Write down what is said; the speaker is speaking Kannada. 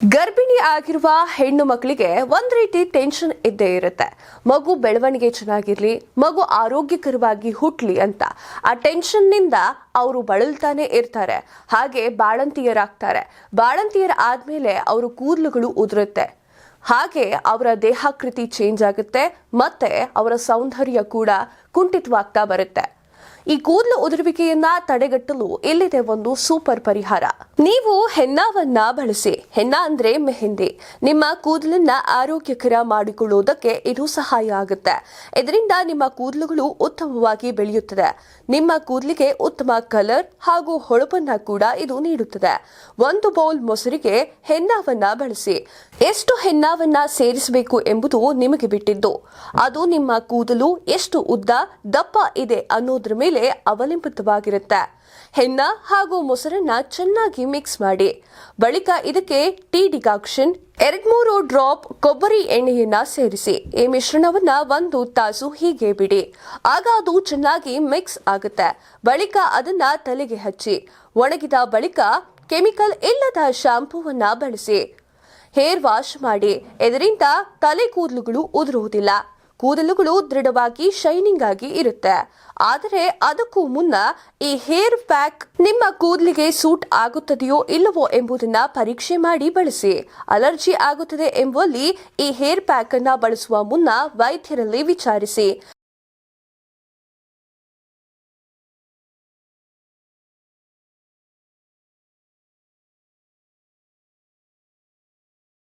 ಗರ್ಭಿಣಿ ಆಗಿರುವ ಹೆಣ್ಣು ಮಕ್ಕಳಿಗೆ ಒಂದ್ ರೀತಿ ಟೆನ್ಷನ್ ಇದ್ದೇ ಇರುತ್ತೆ. ಮಗು ಬೆಳವಣಿಗೆ ಚೆನ್ನಾಗಿರ್ಲಿ, ಮಗು ಆರೋಗ್ಯಕರವಾಗಿ ಹುಟ್ಲಿ ಅಂತ ಆ ಟೆನ್ಷನ್ ನಿಂದ ಅವರು ಬಳಲ್ತಾನೆ ಇರ್ತಾರೆ. ಹಾಗೆ ಬಾಳಂತಿಯರಾಗ್ತಾರೆ. ಬಾಳಂತಿಯರ ಆದ್ಮೇಲೆ ಅವರು ಕೂದಲುಗಳು ಉದುರುತ್ತೆ. ಹಾಗೆ ಅವರ ದೇಹಾಕೃತಿ ಚೇಂಜ್ ಆಗುತ್ತೆ, ಮತ್ತೆ ಅವರ ಸೌಂದರ್ಯ ಕೂಡ ಕುಂಠಿತವಾಗ್ತಾ ಬರುತ್ತೆ. ಈ ಕೂದಲು ಉದುರುವಿಕೆಯನ್ನ ತಡೆಗಟ್ಟಲು ಇಲ್ಲಿದೆ ಒಂದು ಸೂಪರ್ ಪರಿಹಾರ. ನೀವು ಹೆನ್ನಾವನ್ನ ಬಳಸಿ. ಹೆನ್ನ ಅಂದ್ರೆ ಮೆಹಂದಿ. ನಿಮ್ಮ ಕೂದಲನ್ನ ಆರೋಗ್ಯಕರ ಮಾಡಿಕೊಳ್ಳುವುದಕ್ಕೆ ಇದು ಸಹಾಯ ಆಗುತ್ತೆ. ಇದರಿಂದ ನಿಮ್ಮ ಕೂದಲುಗಳು ಉತ್ತಮವಾಗಿ ಬೆಳೆಯುತ್ತದೆ. ನಿಮ್ಮ ಕೂದಲಿಗೆ ಉತ್ತಮ ಕಲರ್ ಹಾಗೂ ಹೊಳಪನ್ನ ಕೂಡ ಇದು ನೀಡುತ್ತದೆ. ಒಂದು ಬೌಲ್ ಮೊಸರಿಗೆ ಹೆನ್ನಾವನ್ನ ಬಳಸಿ. ಎಷ್ಟು ಹೆನ್ನಾವನ್ನ ಸೇರಿಸಬೇಕು ಎಂಬುದು ನಿಮಗೆ ಬಿಟ್ಟಿದ್ದು. ಅದು ನಿಮ್ಮ ಕೂದಲು ಎಷ್ಟು ಉದ್ದ ದಪ್ಪ ಇದೆ ಅನ್ನೋದ್ರ ಮೇಲೆ ಅವಲಂಬಿತವಾಗಿರುತ್ತೆ. ಹೆನ್ನ ಹಾಗೂ ಮೊಸರನ್ನ ಚೆನ್ನಾಗಿ ಮಿಕ್ಸ್ ಮಾಡಿ. ಬಳಿಕ ಇದಕ್ಕೆ ಟೀ ಡಿಕಾಕ್ಷನ್ 2-3 ಡ್ರಾಪ್ ಕೊಬ್ಬರಿ ಎಣ್ಣೆಯನ್ನ ಸೇರಿಸಿ. ಈ ಮಿಶ್ರಣವನ್ನ 1 ತಾಸು ಹೀಗೆ ಬಿಡಿ. ಆಗ ಅದು ಚೆನ್ನಾಗಿ ಮಿಕ್ಸ್ ಆಗುತ್ತೆ. ಬಳಿಕ ಅದನ್ನ ತಲೆಗೆ ಹಚ್ಚಿ ಒಣಗಿದ ಬಳಿಕ ಕೆಮಿಕಲ್ ಇಲ್ಲದ ಶಾಂಪೂವನ್ನ ಬಳಸಿ ಹೇರ್ ವಾಶ್ ಮಾಡಿ. ಇದರಿಂದ ತಲೆ ಕೂದಲುಗಳು ಉದುರುವುದಿಲ್ಲ. ಕೂದಲುಗಳು ದೃಢವಾಗಿ ಶೈನಿಂಗ್ ಆಗಿ ಇರುತ್ತೆ. ಆದರೆ ಅದಕ್ಕೂ ಮುನ್ನ ಈ ಹೇರ್ ಪ್ಯಾಕ್ ನಿಮ್ಮ ಕೂದಲಿಗೆ ಸೂಟ್ ಆಗುತ್ತದೆಯೋ ಇಲ್ಲವೋ ಎಂಬುದನ್ನ ಪರೀಕ್ಷೆ ಮಾಡಿ ಬಳಸಿ. ಅಲರ್ಜಿ ಆಗುತ್ತದೆ ಎಂಬಲ್ಲಿ ಈ ಹೇರ್ ಪ್ಯಾಕ್ ಅನ್ನ ಬಳಸುವ ಮುನ್ನ ವೈದ್ಯರಲ್ಲಿ ವಿಚಾರಿಸಿ.